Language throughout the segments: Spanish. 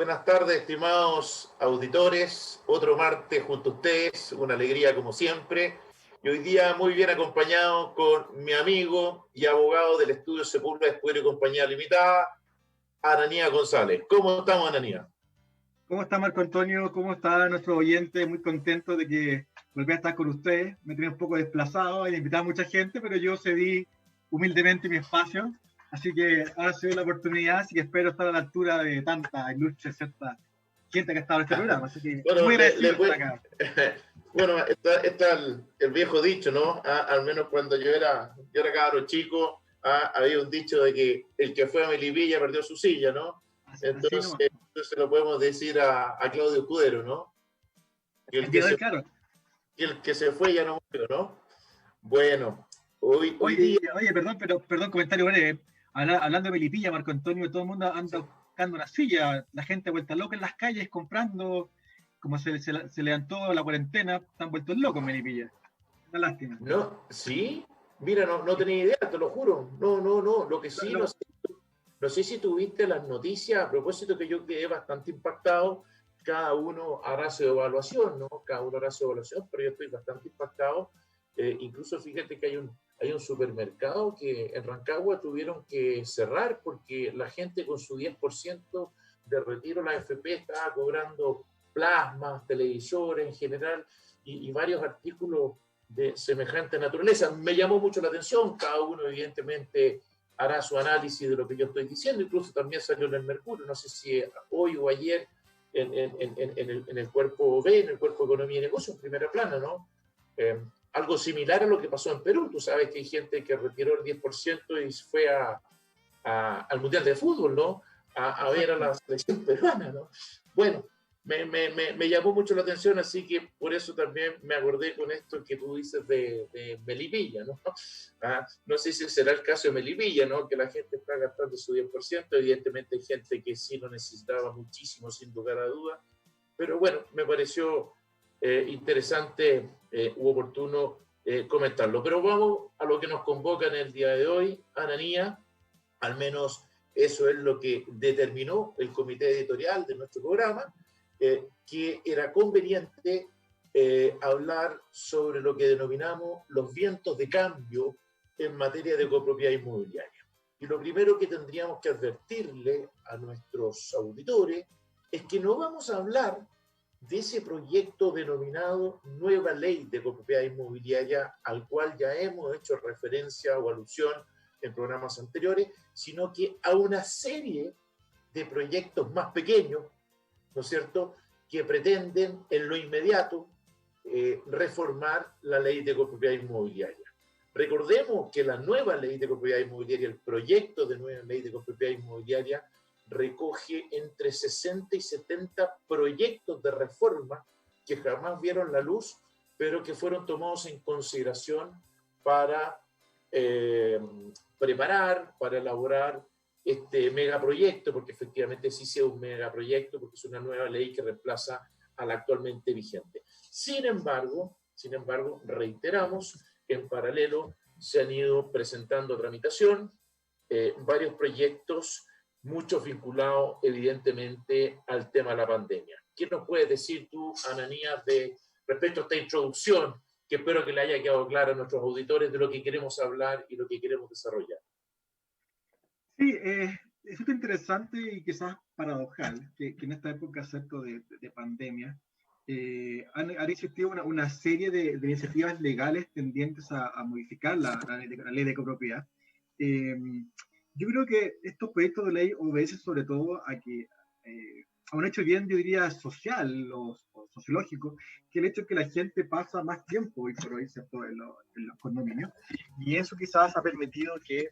Buenas tardes, estimados auditores. Otro martes junto a ustedes, una alegría como siempre. Y hoy día muy bien acompañado con mi amigo y abogado del estudio Sepúlveda Escudero y Compañía Limitada, Ananías González. ¿Cómo estamos, Ananías? ¿Cómo está Marco Antonio? ¿Cómo está nuestro oyente? Muy contento de que volví a estar con ustedes. Me tenía un poco desplazado y invitaba a mucha gente, pero yo cedí humildemente mi espacio. Así que ahora se dio la oportunidad, así que espero estar a la altura de tanta ilustre, cierta gente que ha estado en este programa. Así que Bueno, muy agradecido de estar acá. bueno, está el viejo dicho, ¿no? Al menos cuando yo era cabro chico, había un dicho de que el que fue a Melipilla perdió su silla, ¿no? Entonces, entonces lo podemos decir a Claudio Escudero, ¿no? Que Claro. El que se fue ya no murió, ¿no? Bueno, hoy Oye, día... perdón, comentario breve. Hablando de Melipilla, Marco Antonio, todo el mundo anda buscando una silla, la gente vuelta loca en las calles comprando, como se levantó la cuarentena, están vueltos locos en Melipilla. Una lástima. No, sí, mira, no tenía idea, te lo juro. No, lo que sí, no sé si tuviste las noticias, a propósito que yo quedé bastante impactado, cada uno hará su evaluación, ¿no? Cada uno hará su evaluación, pero yo estoy bastante impactado. Incluso fíjate que hay un supermercado que en Rancagua tuvieron que cerrar porque la gente con su 10% de retiro, la AFP estaba cobrando plasmas, televisores en general y varios artículos de semejante naturaleza. Me llamó mucho la atención, cada uno evidentemente hará su análisis de lo que yo estoy diciendo, incluso también salió en el Mercurio, no sé si hoy o ayer en el cuerpo B, en el cuerpo de Economía y Negocios, en primera plana, ¿no? Algo similar a lo que pasó en Perú. Tú sabes que hay gente que retiró el 10% y fue al Mundial de Fútbol, ¿no? A ver a la selección peruana, ¿no? Bueno, me llamó mucho la atención, así que por eso también me acordé con esto que tú dices de Melipilla, ¿no? No sé si será el caso de Melipilla, ¿no? Que la gente está gastando su 10%, evidentemente hay gente que sí lo necesitaba muchísimo, sin lugar a dudas, pero bueno, me pareció interesante u oportuno comentarlo. Pero vamos a lo que nos convoca en el día de hoy, Ananías, al menos eso es lo que determinó el comité editorial de nuestro programa, que era conveniente hablar sobre lo que denominamos los vientos de cambio en materia de copropiedad inmobiliaria. Y lo primero que tendríamos que advertirle a nuestros auditores es que no vamos a hablar de ese proyecto denominado Nueva Ley de Copropiedad Inmobiliaria, al cual ya hemos hecho referencia o alusión en programas anteriores, sino que a una serie de proyectos más pequeños, ¿no es cierto?, que pretenden en lo inmediato reformar la ley de copropiedad inmobiliaria. Recordemos que la nueva ley de copropiedad inmobiliaria, el proyecto de nueva ley de copropiedad inmobiliaria, recoge entre 60 y 70 proyectos de reforma que jamás vieron la luz, pero que fueron tomados en consideración para preparar, para elaborar este megaproyecto, porque efectivamente sí sea un megaproyecto, porque es una nueva ley que reemplaza a la actualmente vigente. Sin embargo, reiteramos que en paralelo se han ido presentando a tramitación varios proyectos, muchos vinculados evidentemente al tema de la pandemia. ¿Qué nos puedes decir tú, Ananías, respecto a esta introducción, que espero que le haya quedado claro a nuestros auditores de lo que queremos hablar y lo que queremos desarrollar? Sí, es súper interesante y quizás paradojal que en esta época, ¿cierto?, de pandemia, han existido una serie de iniciativas legales tendientes a modificar la ley de copropiedad. Yo creo que estos proyectos de ley obedecen sobre todo a un hecho bien, yo diría, social o sociológico, que el hecho de que la gente pasa más tiempo hoy por hoy, ¿cierto?, en los condominios, y eso quizás ha permitido que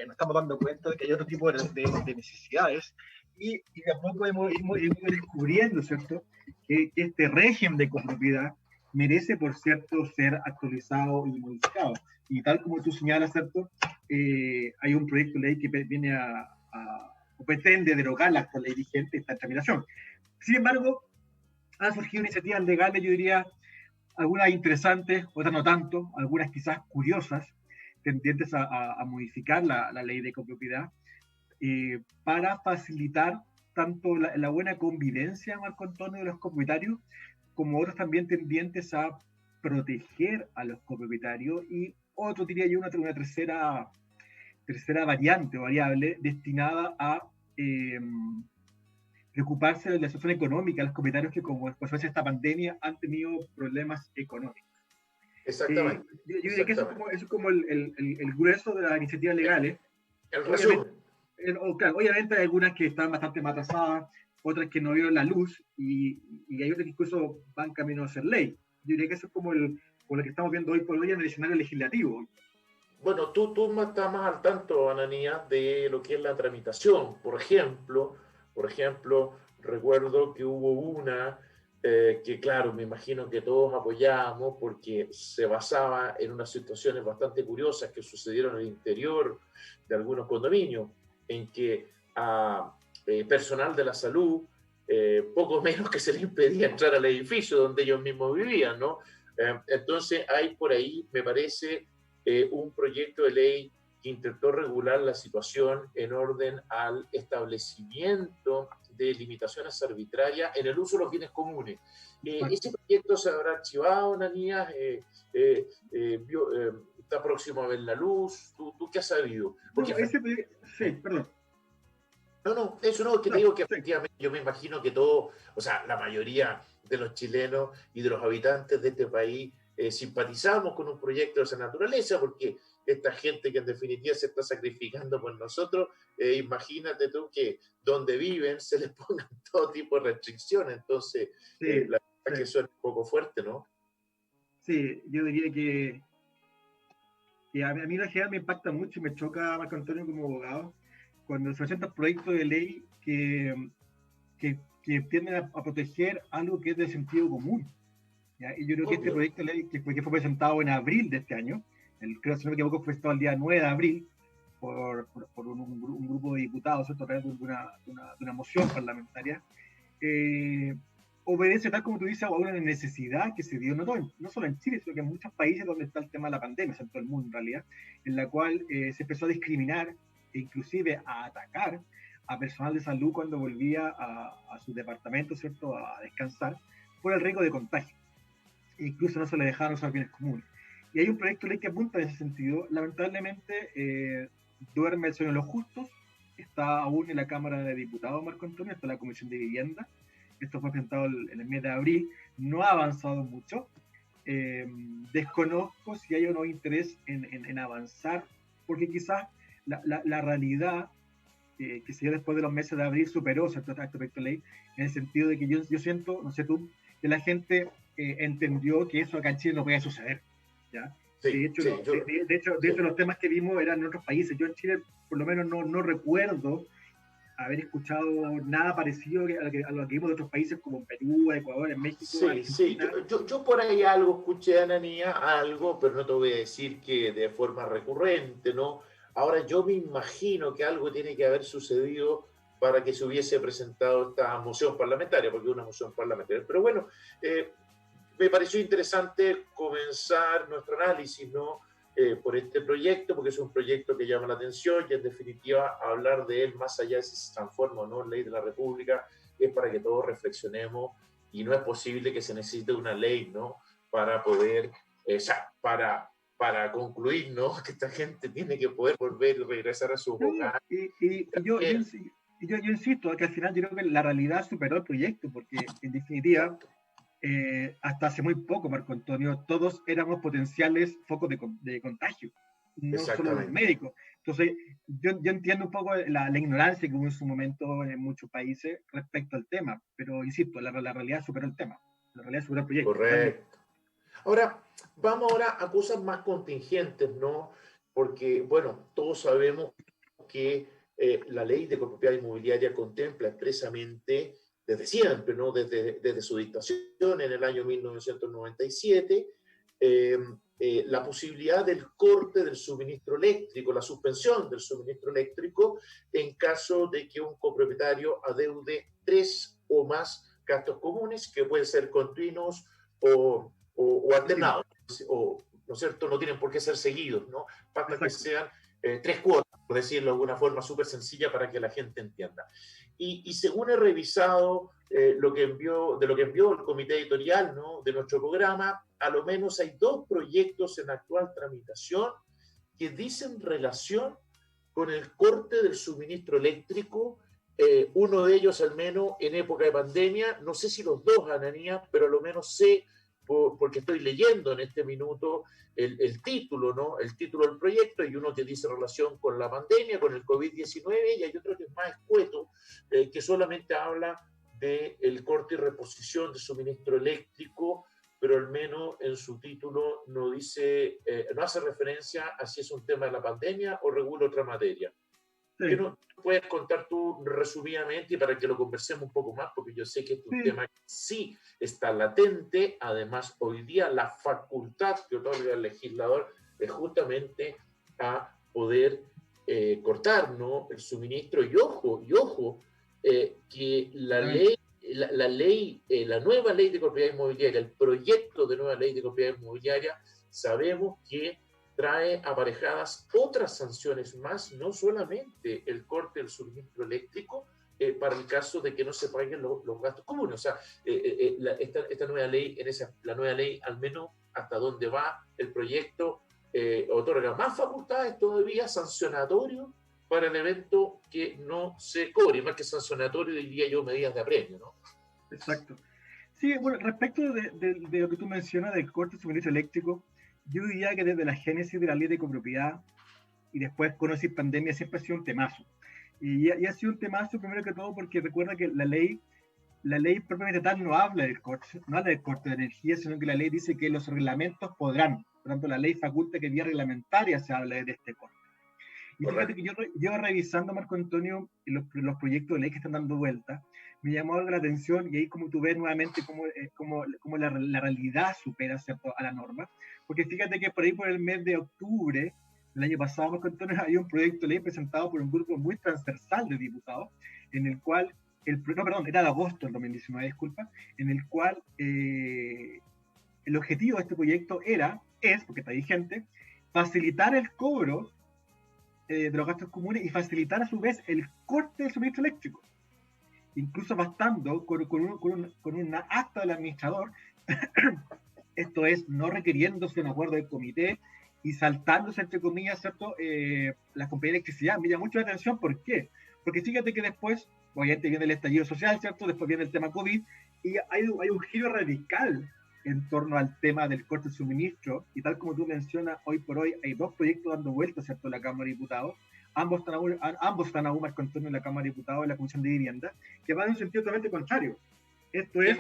nos estamos dando cuenta de que hay otro tipo de necesidades y de a poco hemos descubriendo, ¿cierto?, que este régimen de copropiedad merece, por cierto, ser actualizado y modificado. Y tal como tú señalas, ¿cierto?, hay un proyecto de ley que viene o pretende derogar la actual ley vigente, está en tramitación. Sin embargo, han surgido iniciativas legales, yo diría, algunas interesantes, otras no tanto, algunas quizás curiosas, tendientes a modificar la ley de copropiedad para facilitar tanto la buena convivencia, Marco Antonio, de los copropietarios, como otros también tendientes a proteger a los copropietarios, y otro, diría yo, una tercera variante o variable destinada a preocuparse de la situación económica de los copropietarios que, como consecuencia de esta pandemia, han tenido problemas económicos. Exactamente. Yo diría que eso es como el grueso de las iniciativas legales. El resumen. Claro, obviamente hay algunas que están bastante más atrasadas, otras que no vieron la luz, y hay otras que incluso van camino a ser ley. Yo diría que eso es como lo que estamos viendo hoy por hoy en el escenario legislativo. Bueno, tú estás más al tanto, Ananías, de lo que es la tramitación. Por ejemplo, recuerdo que hubo una que, claro, me imagino que todos apoyábamos porque se basaba en unas situaciones bastante curiosas que sucedieron en el interior de algunos condominios, en que a personal de la salud, poco menos que se les impedía entrar al edificio donde ellos mismos vivían, ¿no? Entonces hay por ahí, me parece, un proyecto de ley que intentó regular la situación en orden al establecimiento de limitaciones arbitrarias en el uso de los bienes comunes. ¿Ese proyecto se habrá archivado, Ananías? ¿Está próximo a ver la luz? ¿Tú qué has sabido? Porque, sí, perdón. No, eso no, es que te digo que efectivamente yo me imagino que todo, o sea, la mayoría de los chilenos y de los habitantes de este país simpatizamos con un proyecto de esa naturaleza, porque esta gente que en definitiva se está sacrificando por nosotros, imagínate tú que donde viven se les pongan todo tipo de restricciones, entonces la verdad es que suena un poco fuerte, ¿no? Sí, yo diría que a mí la general me impacta mucho y me choca, Marco Antonio, como abogado, cuando se presentan proyectos de ley que tienden a proteger algo que es de sentido común. ¿Ya? Y yo creo que este proyecto de ley, que fue presentado en abril de este año, creo, si no me equivoco, fue presentado el día 9 de abril por un grupo de diputados, ¿cierto? A través de una moción parlamentaria, obedece, tal como tú dices, a una necesidad que se dio no solo en Chile, sino que en muchos países donde está el tema de la pandemia, en todo el mundo en realidad, en la cual se empezó a discriminar e inclusive a atacar a personal de salud cuando volvía a su departamento, ¿cierto?, a descansar, por el riesgo de contagio. Incluso no se le dejaron usar bienes comunes. Y hay un proyecto de ley que apunta en ese sentido. Lamentablemente, duerme el sueño de los justos. Está aún en la Cámara de Diputados, Marco Antonio, está en la Comisión de Vivienda. Esto fue presentado en el mes de abril. No ha avanzado mucho. Desconozco si hay o no interés en avanzar, porque quizás la realidad que se dio después de los meses de abril superó este proyecto de ley, en el sentido de que yo siento, no sé tú, que la gente entendió que eso acá en Chile no podía suceder, ¿ya? Sí, de hecho, los temas que vimos eran en otros países. Yo en Chile, por lo menos, no recuerdo haber escuchado nada parecido a lo que vimos de otros países como en Perú, Ecuador, en México. Sí, yo por ahí algo escuché, Ananías, algo, pero no te voy a decir que de forma recurrente, ¿no? Ahora yo me imagino que algo tiene que haber sucedido para que se hubiese presentado esta moción parlamentaria, porque es una moción parlamentaria. Pero bueno, me pareció interesante comenzar nuestro análisis, ¿no? Por este proyecto, porque es un proyecto que llama la atención y en definitiva hablar de él más allá de si se transforma o no en ley de la República es para que todos reflexionemos, y no es posible que se necesite una ley, ¿no? Para poder, para concluir, ¿no? Que esta gente tiene que poder volver y regresar a su hogar. Yo insisto, que al final yo creo que la realidad superó el proyecto, porque en definitiva, hasta hace muy poco, Marco Antonio, todos éramos potenciales focos de contagio, no solo los médicos. Entonces, yo entiendo un poco la ignorancia que hubo en su momento en muchos países respecto al tema, pero insisto, la realidad superó el tema, la realidad superó el proyecto. Correcto. Ahora, vamos a cosas más contingentes, ¿no? Porque, bueno, todos sabemos que la ley de copropiedad inmobiliaria contempla expresamente desde siempre, ¿no? Desde su dictación en el año 1997, la posibilidad del corte del suministro eléctrico, la suspensión del suministro eléctrico en caso de que un copropietario adeude 3 o más gastos comunes, que pueden ser continuos o alternados, ¿no es cierto? No tienen por qué ser seguidos, ¿no? Basta que sean 3 cuotas, por decirlo de alguna forma súper sencilla para que la gente entienda. y según he revisado lo que envió el comité editorial, ¿no?, de nuestro programa, a lo menos hay 2 proyectos en actual tramitación que dicen relación con el corte del suministro eléctrico, uno de ellos al menos en época de pandemia, no sé si los 2, Ananías, pero a lo menos sé, porque estoy leyendo en este minuto el título, ¿no?, el título del proyecto, y uno que dice relación con la pandemia, con el COVID-19, y hay otro que es más escueto, que solamente habla del corte y reposición de suministro eléctrico, pero al menos en su título no dice, no hace referencia a si es un tema de la pandemia o regula otra materia. Sí. ¿Qué nos puedes contar tú resumidamente y para que lo conversemos un poco más? Porque yo sé que este es un tema que sí está latente. Además, hoy día la facultad que otorga el legislador es justamente a poder cortar, ¿no?, el suministro. Y ojo, que la ley, la nueva ley de propiedad inmobiliaria, el proyecto de nueva ley de propiedad inmobiliaria, sabemos que trae aparejadas otras sanciones más, no solamente el corte del suministro eléctrico, para el caso de que no se paguen los gastos comunes. O sea, esta nueva ley, la nueva ley, al menos hasta donde va el proyecto, otorga más facultades todavía, sancionatorio para el evento que no se cobre, más que sancionatorio, diría yo, medidas de apremio, ¿no? Exacto. Sí, bueno, respecto de lo que tú mencionas del corte de suministro eléctrico, yo diría que desde la génesis de la ley de copropiedad y después conocer pandemia siempre ha sido un temazo. Y ha sido un temazo primero que todo porque recuerda que la ley propiamente tal no habla del corte de energía, sino que la ley dice que los reglamentos podrán. Por lo tanto, la ley faculta que vía reglamentaria se habla de este corte. Y fíjate que yo revisando, Marco Antonio, los proyectos de ley que están dando vuelta, me llamó algo la atención, y ahí como tú ves nuevamente cómo la realidad supera, ¿cierto?, a la norma. Porque fíjate que por ahí por el mes de octubre del año pasado, Marco Antonio, había un proyecto de ley presentado por un grupo muy transversal de diputados, en el cual, era de agosto del 2019, disculpa, en el cual el objetivo de este proyecto es, porque está vigente, facilitar el cobro de los gastos comunes y facilitar a su vez el corte del suministro eléctrico, incluso bastando con un acta del administrador, esto es, no requiriéndose un acuerdo del comité y saltándose, entre comillas, ¿cierto?, la compañía de electricidad. Me llama mucho la atención, ¿por qué? Porque fíjate que después, obviamente viene el estallido social, ¿cierto?, después viene el tema COVID, y hay un giro radical en torno al tema del corte de suministro, y tal como tú mencionas, hoy por hoy hay 2 proyectos dando vueltas, ¿cierto?, en la Cámara de Diputados, ambos están aún, Marco Antonio, en la Cámara de Diputados, en la Comisión de Vivienda, que van en un sentido totalmente contrario. Esto es...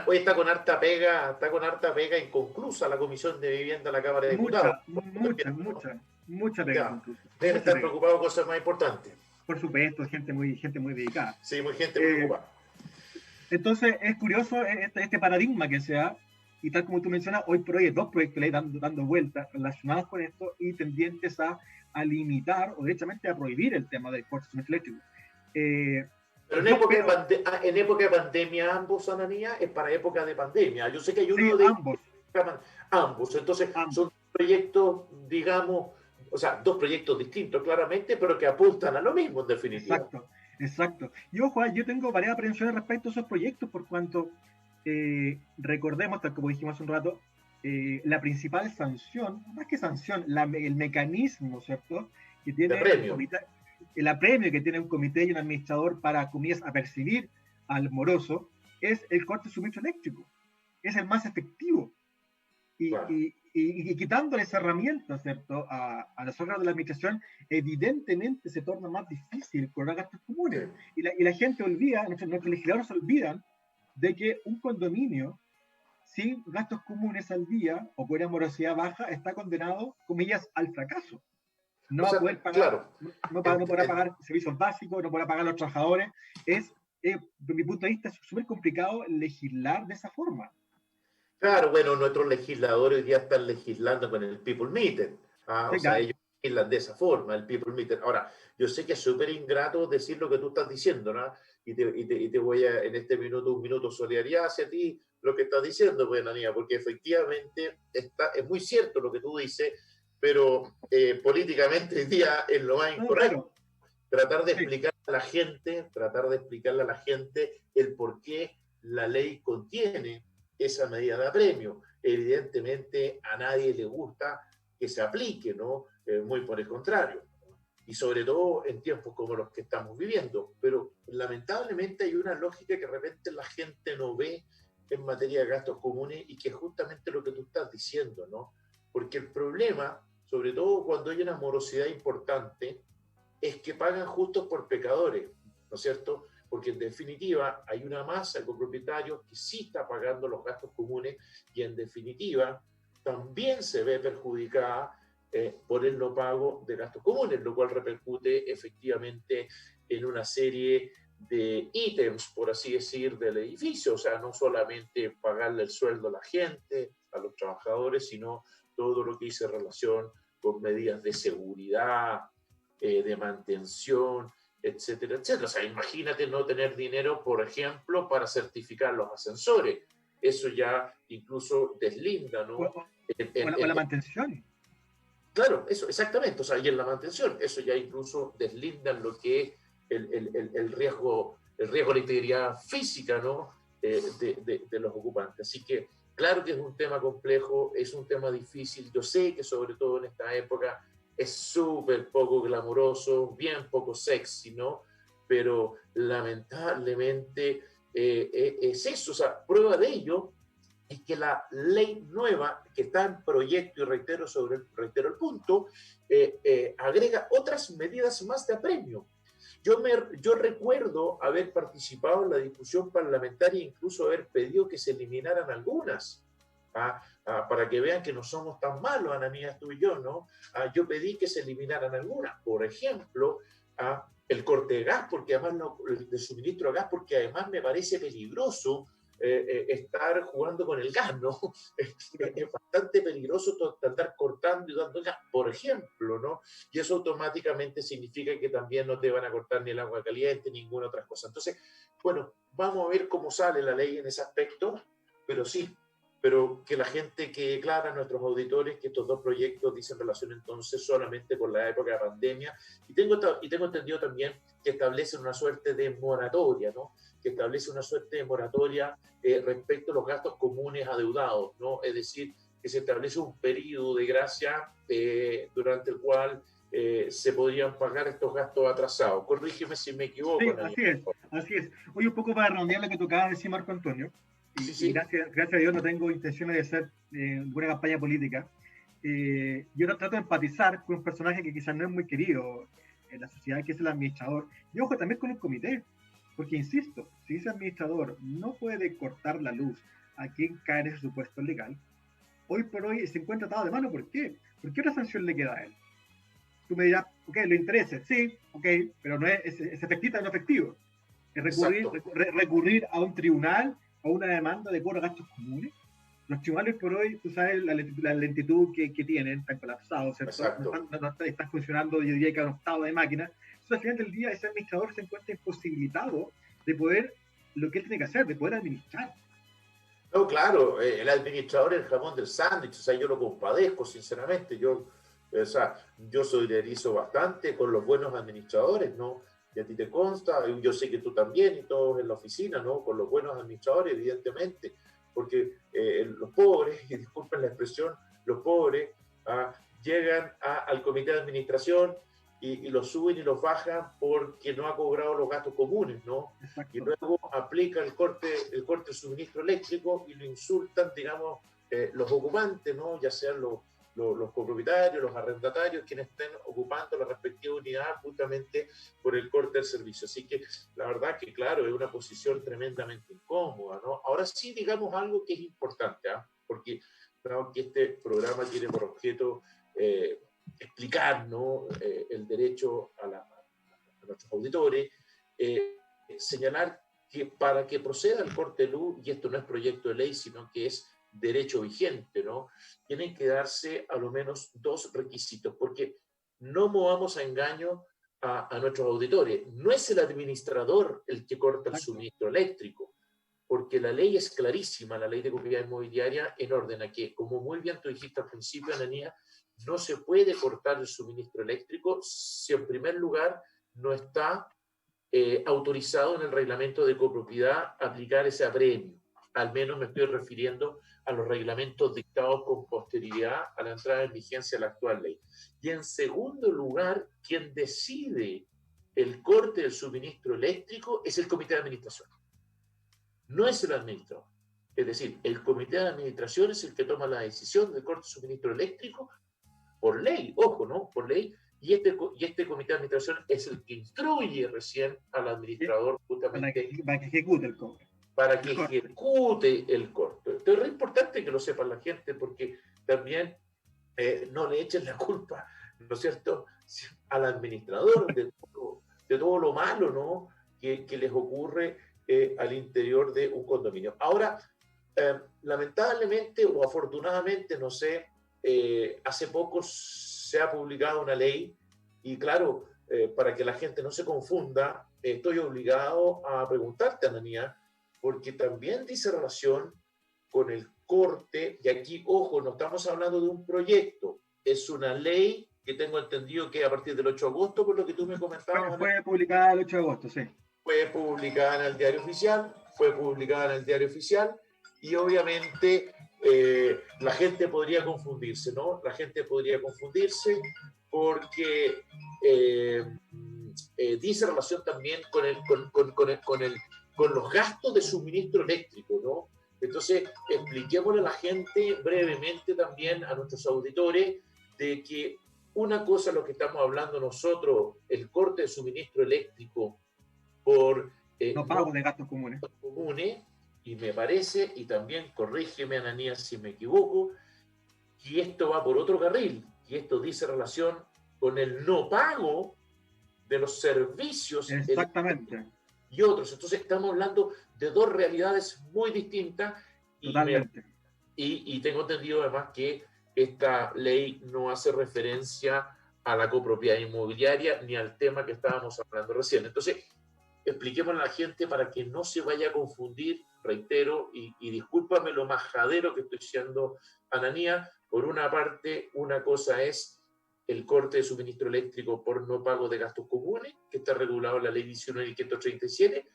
Hoy está con harta pega inconclusa la Comisión de Vivienda de la Cámara de Diputados. Mucha pega incluso. Deben estar preocupados por cosas más importantes. Por supuesto, gente muy dedicada. Sí, muy preocupada. Entonces, es curioso este paradigma que se da, y tal como tú mencionas, hoy por hoy hay 2 proyectos de ley dando vueltas relacionados con esto y tendientes a limitar o derechamente a prohibir el tema del corte de suministro eléctrico. Pero en época de pandemia, ambos, Ananías, es para época de pandemia. Yo sé que hay uno de ambos. Entonces, son proyectos, digamos, o sea, 2 proyectos distintos, claramente, pero que apuntan a lo mismo, en definitiva. Exacto. Y ojo, yo tengo varias aprensiones respecto a esos proyectos, por cuanto recordemos, tal como dijimos hace un rato, la principal sanción, más que sanción, el mecanismo, ¿cierto?, que tiene el apremio que tiene un comité y un administrador para, comillas, apercibir al moroso, es el corte de suministro eléctrico. Es el más efectivo. Y quitándole esa herramienta, ¿cierto?, a los órganos de la administración, evidentemente se torna más difícil cobrar gastos comunes. Sí. Y la gente olvida, nuestros legisladores olvidan de que un condominio sin gastos comunes al día o con una morosidad baja está condenado, comillas, al fracaso. No va a poder pagar, no podrá pagar servicios básicos, no podrá pagar a los trabajadores. Desde mi punto de vista, es súper complicado legislar de esa forma. Claro, bueno, nuestros legisladores hoy día están legislando con el People Meter. O sea, ellos legislan de esa forma, el People Meter. Ahora, yo sé que es súper ingrato decir lo que tú estás diciendo, ¿no? Y te voy a, en este minuto, un minuto solidaridad hacia ti, lo que estás diciendo, pues, Ananías, porque efectivamente es muy cierto lo que tú dices, pero políticamente hoy día es lo más incorrecto. Tratar de explicar a la gente, tratar de explicarle a la gente el por qué la ley contiene esa medida de apremio. Evidentemente a nadie le gusta que se aplique, ¿no? Muy por el contrario. Y sobre todo en tiempos como los que estamos viviendo. Pero lamentablemente hay una lógica que de repente la gente no ve en materia de gastos comunes y que es justamente lo que tú estás diciendo, ¿no? Porque el problema, sobre todo cuando hay una morosidad importante, es que pagan justos por pecadores, ¿no es cierto? Porque en definitiva hay una masa de copropietarios que sí está pagando los gastos comunes y en definitiva también se ve perjudicada por el no pago de gastos comunes, lo cual repercute efectivamente en una serie de ítems, por así decir, del edificio. O sea, no solamente pagarle el sueldo a la gente, a los trabajadores, sino todo lo que dice relación con medidas de seguridad, de mantención, etcétera, etcétera. O sea, imagínate no tener dinero, por ejemplo, para certificar los ascensores. Eso ya incluso deslinda, ¿no? O la mantención. Claro, eso, exactamente. O sea, y en la mantención, eso ya incluso deslinda lo que es el riesgo de la integridad física, ¿no? De los ocupantes. Así que, claro que es un tema complejo, es un tema difícil. Yo sé que sobre todo en esta época es súper poco glamuroso, bien poco sexy, ¿no? Pero lamentablemente es eso. O sea, prueba de ello es que la ley nueva que está en proyecto, y reitero el punto, agrega otras medidas más de apremio. Yo recuerdo haber participado en la discusión parlamentaria e incluso haber pedido que se eliminaran algunas, para que vean que no somos tan malos, Ana Mía, tú y yo, ¿no? Yo pedí que se eliminaran algunas, por ejemplo, el corte de gas, porque además el suministro de gas, porque además me parece peligroso estar jugando con el gas, ¿no? Es bastante peligroso andar cortando y dando gas, por ejemplo, ¿no? Y eso automáticamente significa que también no te van a cortar ni el agua caliente, ni ninguna otra cosa. Entonces, bueno, vamos a ver cómo sale la ley en ese aspecto, pero sí, pero que la gente quede clara, nuestros auditores, que estos dos proyectos dicen relación entonces solamente con la época de pandemia, y tengo entendido también que establecen una suerte de moratoria, ¿no? Que establece una suerte de moratoria respecto a los gastos comunes adeudados, ¿no? Es decir, que se establece un periodo de gracia durante el cual se podrían pagar estos gastos atrasados. Corrígeme si me equivoco. Sí, así es. Oye, un poco para redondear lo que tú acabas de decir, Marco Antonio, y gracias a Dios no tengo intenciones de hacer ninguna campaña política. Yo trato de empatizar con un personaje que quizás no es muy querido en la sociedad, que es el administrador, y ojo, también con el comité, porque insisto, si ese administrador no puede cortar la luz a quien cae en ese supuesto legal, hoy por hoy se encuentra atado de mano. ¿Por qué? ¿Por qué otra sanción le queda a él? Tú me dirás, ok, lo interesa, sí, ok, pero no es efectivo o no efectivo. Es recurrir a un tribunal o una demanda de cobro de gastos comunes. Los tribunales por hoy, tú sabes la lentitud que tienen, están colapsados, ¿cierto? No están funcionando, yo diría que a un octavo de máquina. Entonces, al final del día, ese administrador se encuentra imposibilitado de poder, lo que él tiene que hacer, de poder administrar. No, claro, el administrador es el jamón del sándwich, o sea, yo lo compadezco, sinceramente, yo solidarizo bastante con los buenos administradores, ¿no? Y a ti te consta, yo sé que tú también y todos en la oficina, ¿no? Con los buenos administradores, evidentemente, porque los pobres, y disculpen la expresión, los pobres llegan al comité de administración y los suben y los bajan porque no ha cobrado los gastos comunes, ¿no? Exacto. Y luego aplica el corte del suministro eléctrico y lo insultan, digamos, los ocupantes, ¿no? Ya sean los copropietarios, los arrendatarios, quienes estén ocupando la respectiva unidad justamente por el corte del servicio. Así que la verdad que, claro, es una posición tremendamente incómoda, ¿no? Ahora sí, digamos algo que es importante, porque claro, que este programa tiene por objeto explicar, ¿no? El derecho a nuestros auditores, señalar que para que proceda el corte de luz, y esto no es proyecto de ley, sino que es derecho vigente, ¿no? Tienen que darse a lo menos dos requisitos, porque no movamos a engaño a nuestros auditores. No es el administrador el que corta el suministro eléctrico, porque la ley es clarísima, la ley de propiedad inmobiliaria, en orden a que, como muy bien tú dijiste al principio, Ananía, no se puede cortar el suministro eléctrico si en primer lugar no está autorizado en el reglamento de copropiedad aplicar ese apremio. Al menos me estoy refiriendo a los reglamentos dictados con posterioridad a la entrada en vigencia de la actual ley. Y en segundo lugar, quien decide el corte del suministro eléctrico es el comité de administración. No es el administrador. Es decir, el comité de administración es el que toma la decisión del corte de suministro eléctrico por ley, ojo, ¿no? Por ley. Y este comité de administración es el que instruye recién al administrador justamente para que ejecute el corte. Para que ejecute el corte. Entonces es importante que lo sepa la gente porque también no le echen la culpa, ¿no es cierto?, al administrador de todo lo malo, ¿no?, que les ocurre al interior de un condominio. Ahora, lamentablemente o afortunadamente, no sé, hace poco se ha publicado una ley y claro, para que la gente no se confunda, estoy obligado a preguntarte, Ananías, porque también dice relación con el corte, y aquí, ojo, no estamos hablando de un proyecto, es una ley que tengo entendido que a partir del 8 de agosto, por lo que tú me comentabas. Fue publicada el 8 de agosto, sí. Fue publicada en el diario oficial, y obviamente la gente podría confundirse, ¿no? La gente podría confundirse porque dice relación también con los gastos de suministro eléctrico, ¿no? Entonces, expliquémosle a la gente brevemente también, a nuestros auditores, de que una cosa es lo que estamos hablando nosotros, el corte de suministro eléctrico por no pago de gastos comunes, y me parece, y también corrígeme, Ananías, si me equivoco, que esto va por otro carril, y esto dice relación con el no pago de los servicios. Exactamente. Y otros. Entonces estamos hablando de dos realidades muy distintas. Totalmente. Y tengo entendido además que esta ley no hace referencia a la copropiedad inmobiliaria ni al tema que estábamos hablando recién. Entonces, expliquemos a la gente para que no se vaya a confundir, reitero, y discúlpame lo majadero que estoy siendo, Ananías. Por una parte, una cosa es el corte de suministro eléctrico por no pago de gastos comunes, que está regulado en la ley 19.537,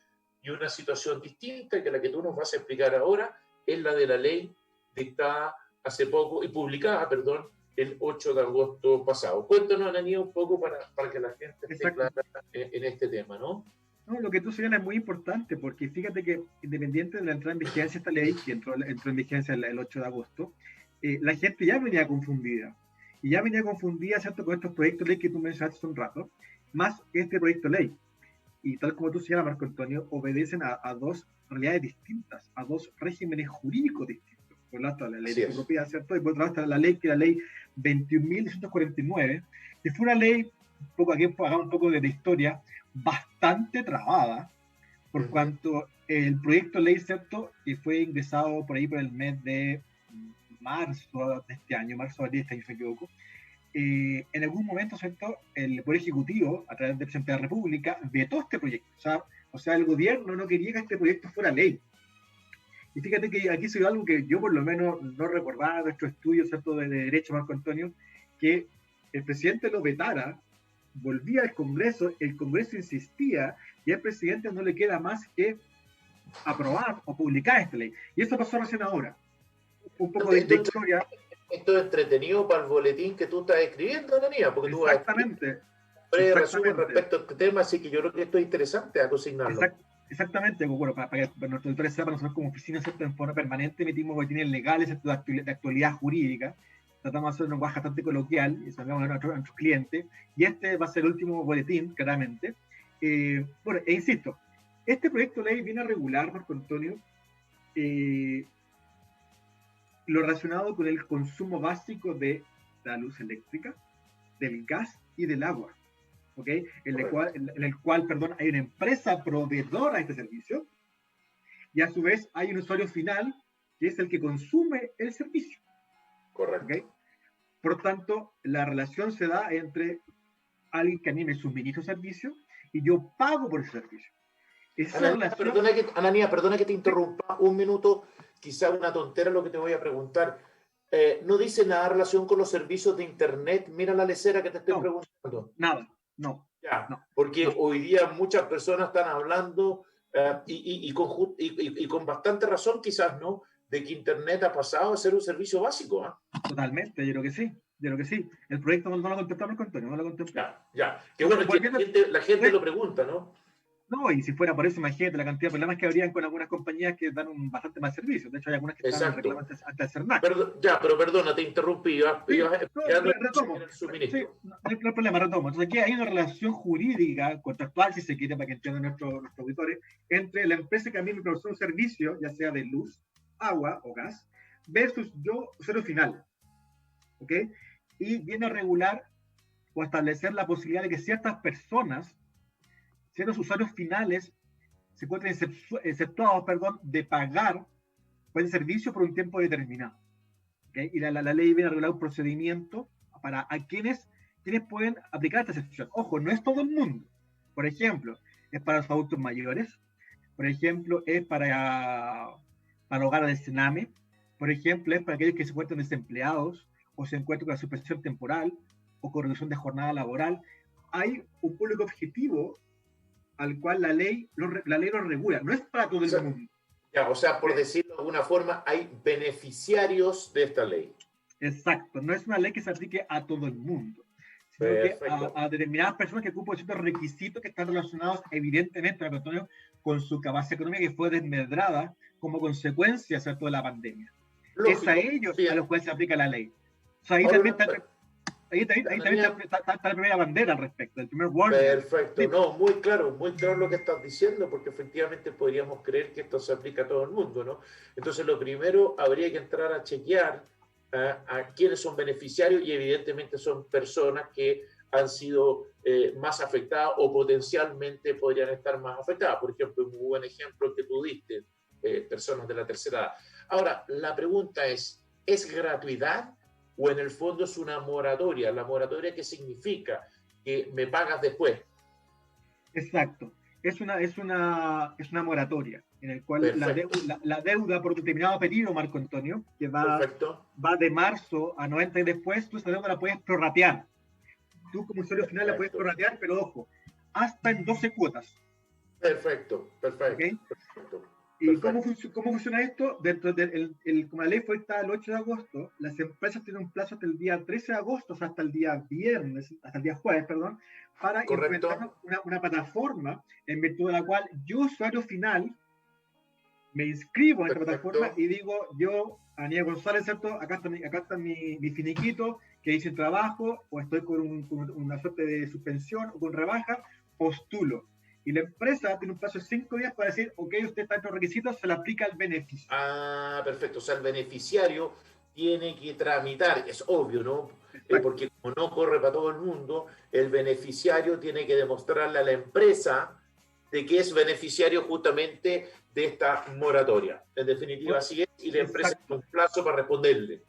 y una situación distinta que la que tú nos vas a explicar ahora es la de la ley dictada hace poco, y publicada, perdón, el 8 de agosto pasado. Cuéntanos, Ananías, un poco para que la gente esté clara en este tema, ¿no? No, lo que tú señalas es muy importante, porque fíjate que independiente de la entrada en vigencia de esta ley, que entró en vigencia el 8 de agosto, la gente ya venía confundida. Y ya venía confundida, ¿cierto?, con estos proyectos de ley que tú mencionaste hace un rato, más este proyecto de ley. Y tal como tú señalas, Marco Antonio, obedecen a dos realidades distintas, a dos regímenes jurídicos distintos. Por un lado está la ley de propiedad, ¿cierto? Y por otro lado está la ley, que es la ley 21.249, que fue una ley, aquí hagamos un poco de historia, bastante trabada, por cuanto el proyecto de ley, ¿cierto?, que fue ingresado por ahí por el mes de marzo de este año, marzo de este año, si me equivoco, en algún momento, ¿cierto?, el Poder Ejecutivo, a través del presidente de la República, vetó este proyecto. O sea, el gobierno no quería que este proyecto fuera ley. Y fíjate que aquí se dio algo que yo por lo menos no recordaba de nuestro estudio, ¿cierto?, de derecho, Marco Antonio, que el presidente lo vetara, volvía al Congreso, el Congreso insistía, y al presidente no le queda más que aprobar o publicar esta ley. Y eso pasó recién ahora. Un poco de historia. Esto es entretenido para el boletín que tú estás escribiendo, Ananías, porque tú vas a Exactamente. resumen respecto a este tema, así que yo creo que esto es interesante a consignarlo. Exactamente, bueno, para que nuestros auditores sepan, nosotros como oficina, ¿cierto?, en forma permanente emitimos boletines legales, ¿cierto?, de actualidad jurídica. Tratamos de hacer un lenguaje bastante coloquial y salgamos a nuestros clientes, y este va a ser el último boletín, claramente. Bueno, e insisto, este proyecto de ley viene a regular, Marco Antonio, lo relacionado con el consumo básico de la luz eléctrica, del gas y del agua, ¿ok? En el cual, hay una empresa proveedora de este servicio, y a su vez hay un usuario final que es el que consume el servicio. Correcto. ¿Okay? Por tanto, la relación se da entre alguien que a mí me suministra un servicio y yo pago por ese servicio. Ananías, perdona que te interrumpa un minuto, quizá una tontera lo que te voy a preguntar. ¿No dice nada en relación con los servicios de Internet? Mira la lecera que te estoy preguntando. Nada, no. Ya, No, porque no, hoy día muchas personas están hablando y con bastante razón quizás, ¿no? De que Internet ha pasado a ser un servicio básico, ¿ah? totalmente, yo creo que sí, yo creo que sí. El proyecto no lo contemplamos con Antonio, no lo contempló. Ya, ya. Que Entonces, bueno, que volviendo, la gente lo pregunta, ¿no? no, y si fuera por eso, imagínate la cantidad de problemas que habrían con algunas compañías que dan bastante más servicio. De hecho, hay algunas que están Exacto. reclamando ante el CERNAC. Ya, pero perdona, te interrumpí. Sí, Ibas no, explicando retomo. el Sí, suministro. no hay problema, retomo. Entonces, aquí hay una relación jurídica, contractual, si se quiere, para que entiendan nuestros auditores, entre la empresa que a mí me provee un servicio, ya sea de luz, agua o gas, versus yo, usuario final. ¿Ok? Y viene a regular o a establecer la posibilidad de que ciertas personas, ciertos usuarios finales, se encuentren exceptuados, perdón, de pagar por el servicio por un tiempo determinado. ¿Okay? Y la ley viene a regular un procedimiento para a quienes pueden aplicar esta excepción. Ojo, no es todo el mundo. Por ejemplo, es para los adultos mayores, por ejemplo, es para hogares del Sename, por ejemplo, es para aquellos que se encuentran desempleados o se encuentran con la suspensión temporal o con reducción de jornada laboral. Hay un público objetivo al cual la ley lo regula. No es para todo O el sea, mundo. ya, o sea, por ¿Okay? decirlo de alguna forma, hay beneficiarios de esta ley. Exacto, no es una ley que se aplique a todo el mundo, sino que Perfecto. a determinadas personas que ocupan ciertos requisitos que están relacionados evidentemente, Antonio, con su capacidad económica que fue desmedrada como consecuencia, ¿cierto?, de la pandemia. Es a Lógico. ellos a Bien. los cuales se aplica la ley. O sea, ahí Ahora, también Damián, está la primera bandera al respecto, el primer warning. perfecto. No, muy claro lo que estás diciendo, porque efectivamente podríamos creer que esto se aplica a todo el mundo, ¿no? Entonces, lo primero, habría que entrar a chequear a quiénes son beneficiarios y evidentemente son personas que han sido más afectadas o potencialmente podrían estar más afectadas. Por ejemplo, un muy buen ejemplo que tú diste, personas de la tercera edad. Ahora, la pregunta ¿es gratuidad o en el fondo es una moratoria? ¿La moratoria qué significa? Que me pagas después. Exacto. Es una moratoria en el cual Perfecto, la deuda por determinado periodo, Marco Antonio, que perfecto, va de marzo a 90 y después, tú esa deuda la puedes prorratear. Tú como usuario final la puedes perfecto, prorratear, pero ojo, hasta en 12 cuotas. perfecto, ¿Ok? perfecto, perfecto, ¿Y perfecto. cómo funciona esto? Dentro como la ley fue dictada el 8 de agosto, las empresas tienen un plazo hasta el día 13 de agosto, o sea, hasta el día viernes, hasta el día jueves, perdón, para implementar Correcto, una plataforma en virtud de la cual yo, usuario final, me inscribo en esta plataforma perfecto, y digo, yo, Aníbal González, ¿cierto? Acá está mi finiquito, que hice el trabajo, o estoy con una suerte de suspensión o con rebaja, postulo. Y la empresa tiene un plazo de 5 días para decir, ok, usted está en los requisitos, se le aplica el beneficio. ah, perfecto. O sea, el beneficiario tiene que tramitar, es obvio, ¿no? Exacto. Porque como no corre para todo el mundo, el beneficiario tiene que demostrarle a la empresa de que es beneficiario justamente de esta moratoria. En definitiva, así es, y la empresa Exacto. tiene un plazo para responderle.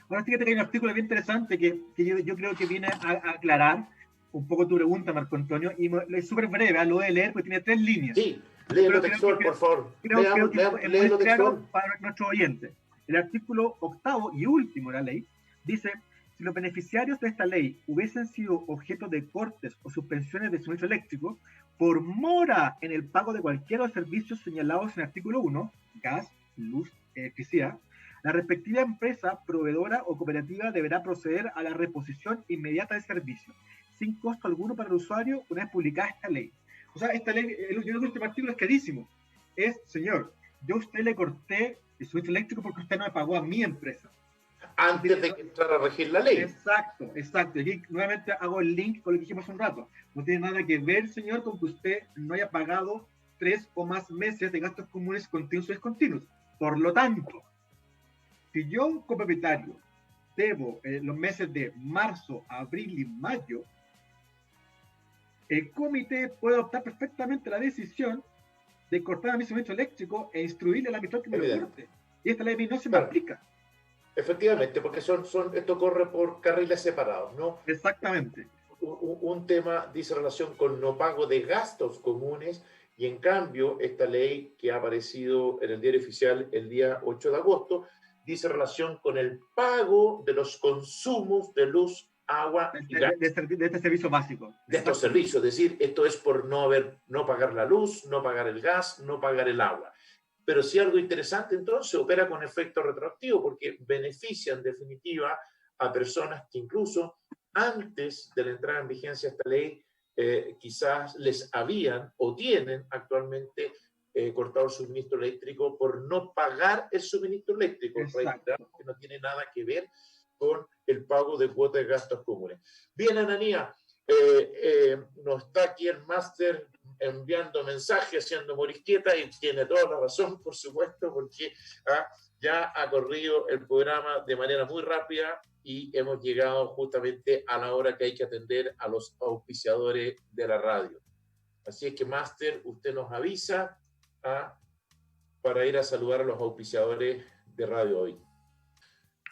Ahora fíjate que hay un artículo bien interesante que yo creo que viene a aclarar un poco tu pregunta, Marco Antonio, y es súper breve, lo voy a leer porque tiene 3 líneas. Sí, léelo Pero textual, por favor. creo que es muy Léelo claro textual. para nuestros oyentes. El artículo 8º y último de la ley dice, si los beneficiarios de esta ley hubiesen sido objeto de cortes o suspensiones de suministro eléctrico por mora en el pago de cualquiera de los servicios señalados en el artículo 1, gas, luz, electricidad, la respectiva empresa, proveedora o cooperativa deberá proceder a la reposición inmediata del servicio, sin costo alguno para el usuario una vez publicada esta ley. O sea, esta ley, el último artículo es clarísimo. Señor, yo a usted le corté el suministro eléctrico porque usted no me pagó a mi empresa. Antes de que entrara a regir la ley. Exacto, exacto. Y aquí nuevamente hago el link con lo que dijimos hace un rato. No tiene nada que ver, señor, con que usted no haya pagado 3 o más meses de gastos comunes continuos y discontinuos. Por lo tanto, si yo como propietario debo los meses de marzo, abril y mayo, el comité puede adoptar perfectamente la decisión de cortar a mi suministro eléctrico e instruirle a la mitad que me lo Evidente. corte. Y esta ley no se me Claro, aplica. efectivamente, porque esto corre por carriles separados, ¿no? Exactamente. Un tema dice relación con no pago de gastos comunes y en cambio esta ley que ha aparecido en el diario oficial el día 8 de agosto dice relación con el pago de los consumos de luz, agua y gas. De este servicio básico. De estos servicios, es decir, esto es por no pagar la luz, no pagar el gas, no pagar el agua. Pero sí algo interesante, entonces, opera con efecto retroactivo, porque beneficia en definitiva a personas que incluso antes de la entrada en vigencia de esta ley, quizás les habían o tienen actualmente cortado el suministro eléctrico por no pagar el suministro eléctrico, que no tiene nada que ver con el pago de cuotas de gastos comunes. Bien, Ananías, nos está aquí el máster enviando mensajes, haciendo morisqueta, y tiene toda la razón, por supuesto, porque ya ha corrido el programa de manera muy rápida y hemos llegado justamente a la hora que hay que atender a los auspiciadores de la radio. Así es que, máster, usted nos avisa para ir a saludar a los auspiciadores de Radio Hoy.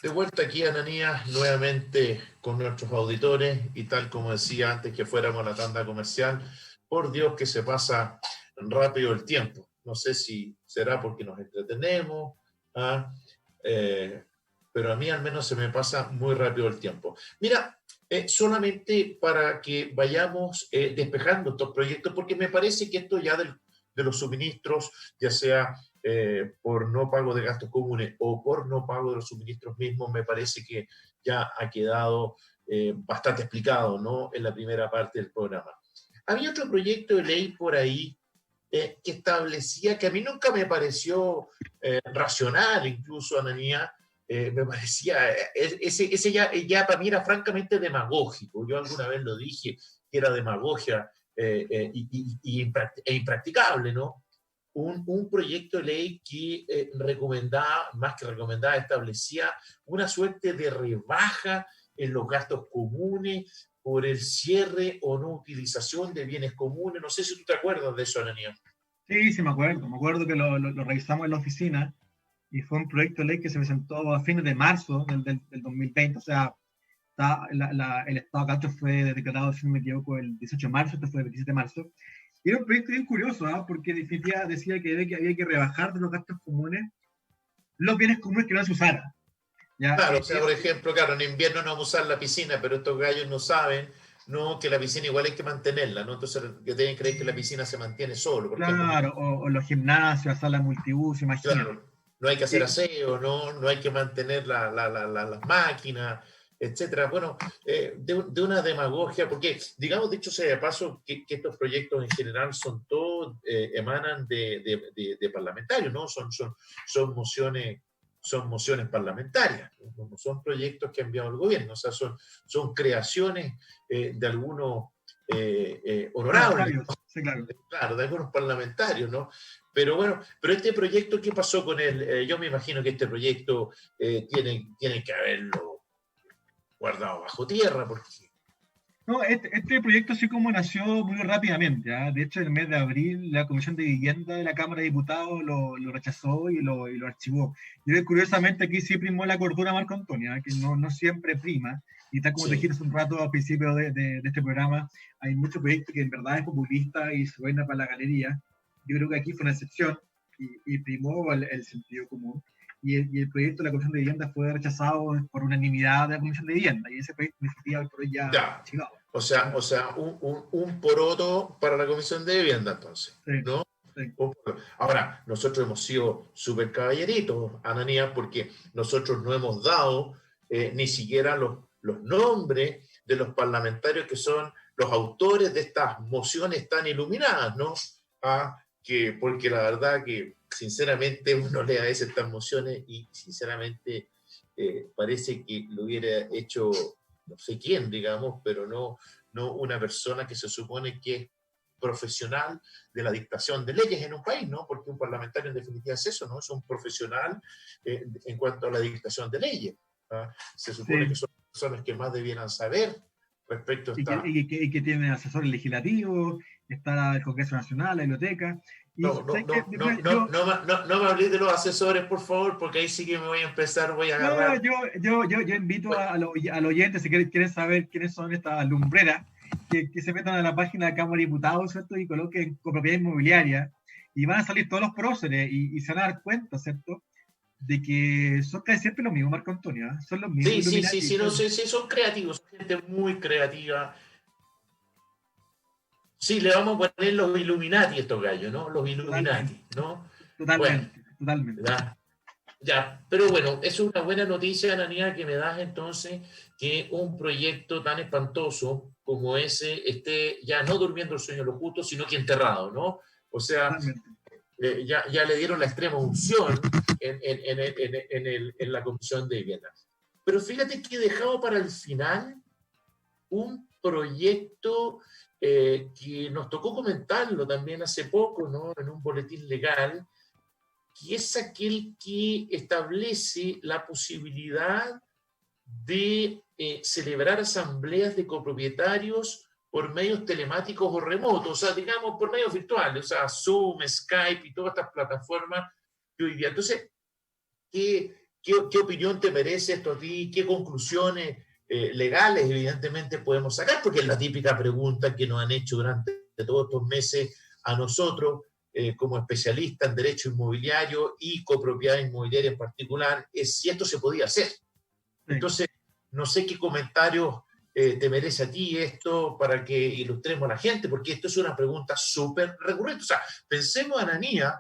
De vuelta aquí, Ananías, nuevamente con nuestros auditores, y tal como decía antes que fuéramos a la tanda comercial, por Dios que se pasa rápido el tiempo. No sé si será porque nos entretenemos, pero a mí al menos se me pasa muy rápido el tiempo. Mira, solamente para que vayamos despejando estos proyectos, porque me parece que esto ya de los suministros, ya sea por no pago de gastos comunes o por no pago de los suministros mismos, me parece que ya ha quedado bastante explicado, ¿no?, en la primera parte del programa. Había otro proyecto de ley por ahí que establecía, que a mí nunca me pareció racional, incluso, Ananías, me parecía, ese ya para mí era francamente demagógico. Yo alguna vez lo dije, que era demagogia e impracticable, ¿no? Un proyecto de ley que más que recomendaba, establecía una suerte de rebaja en los gastos comunes por el cierre o no utilización de bienes comunes. No sé si tú te acuerdas de eso, Ananías. Sí, sí, me acuerdo. Me acuerdo que lo revisamos en la oficina y fue un proyecto de ley que se presentó a fines de marzo del 2020. O sea, el estado de catastro fue declarado, si no me equivoco, el 18 de marzo, este fue el 27 de marzo. Y era un proyecto bien curioso, porque decía que había que rebajar de los gastos comunes los bienes comunes que no se usaran. ¿Ya? Claro, o sea, por ejemplo, claro, en invierno no vamos a usar la piscina, pero estos gallos no saben, ¿no?, que la piscina igual hay que mantenerla, ¿no? Entonces, que deben creer que la piscina se mantiene solo. Claro, o los gimnasios, salas multiuso, imagínate. Claro, no hay que hacer aseo, no hay que mantener las máquinas, etcétera. Bueno, de una demagogia, porque, digamos, dicho sea de paso, que estos proyectos en general son todos, emanan de parlamentarios, ¿no? Son mociones parlamentarias, no son proyectos que ha enviado el gobierno, o sea, son creaciones de algunos honorables, sí, claro, de algunos parlamentarios, ¿no? Pero bueno, este proyecto, ¿qué pasó con él? Yo me imagino que este proyecto tienen que haberlo guardado bajo tierra, porque... No, este proyecto así como nació muy rápidamente. De hecho, en el mes de abril la Comisión de Vivienda de la Cámara de Diputados lo rechazó y lo archivó. Y curiosamente aquí sí primó la cordura, Marco Antonio, que no siempre prima. Y tal como te dijiste hace un rato al principio de este programa, hay muchos proyectos que en verdad es populista y suena para la galería. Yo creo que aquí fue una excepción y primó el sentido común. Y el proyecto de la Comisión de Vivienda fue rechazado por unanimidad de la Comisión de Vivienda, y ese proyecto ya archivado. O sea, un poroto para la Comisión de Vivienda, entonces, sí, ¿no? Sí. Ahora, nosotros hemos sido súper caballeritos, Ananías, porque nosotros no hemos dado ni siquiera los nombres de los parlamentarios que son los autores de estas mociones tan iluminadas, ¿no? Porque la verdad que sinceramente uno lee a veces estas mociones y sinceramente parece que lo hubiera hecho no sé quién, digamos, pero no una persona que se supone que es profesional de la dictación de leyes en un país, ¿no? Porque un parlamentario en definitiva es eso, ¿no? Es un profesional en cuanto a la dictación de leyes. Se supone que son personas que más debieran saber respecto a esta... Y que tienen asesores legislativos, está el Congreso Nacional, la biblioteca. No me hables de los asesores, por favor, porque ahí sí que me voy a agarrar. Yo invito al oyente, si quieren saber quiénes son estas lumbreras, que se metan a la página de Cámara de Diputados, ¿cierto? Y coloquen copropiedad inmobiliaria, y van a salir todos los próceres, y se van a dar cuenta, ¿cierto?, de que son casi siempre los mismos, Marco Antonio, ¿eh? Son los mismos Illuminati. Sí, no sé, sí, son creativos, son gente muy creativa. Sí, le vamos a poner los Illuminati a estos gallos, ¿no? Los Illuminati, ¿no? Bueno, Totalmente. ya, pero bueno, es una buena noticia, Ananía, que me das entonces que un proyecto tan espantoso como ese esté ya no durmiendo el sueño de los justos, sino que enterrado, ¿no? O sea, ya le dieron la extrema unción en la Comisión de Vivienda. Pero fíjate que he dejado para el final un proyecto que nos tocó comentarlo también hace poco, ¿no? En un boletín legal, que es aquel que establece la posibilidad de celebrar asambleas de copropietarios por medios telemáticos o remotos, o sea, digamos, por medios virtuales, o sea, Zoom, Skype y todas estas plataformas que hoy día. Entonces, ¿qué opinión te merece esto a ti? ¿Qué conclusiones legales, evidentemente, podemos sacar? Porque es la típica pregunta que nos han hecho durante todos estos meses a nosotros, como especialista en derecho inmobiliario y copropiedad inmobiliaria en particular, es si esto se podía hacer. Entonces, no sé qué comentarios te merece a ti esto para que ilustremos a la gente, porque esto es una pregunta súper recurrente. O sea, pensemos, Ananía,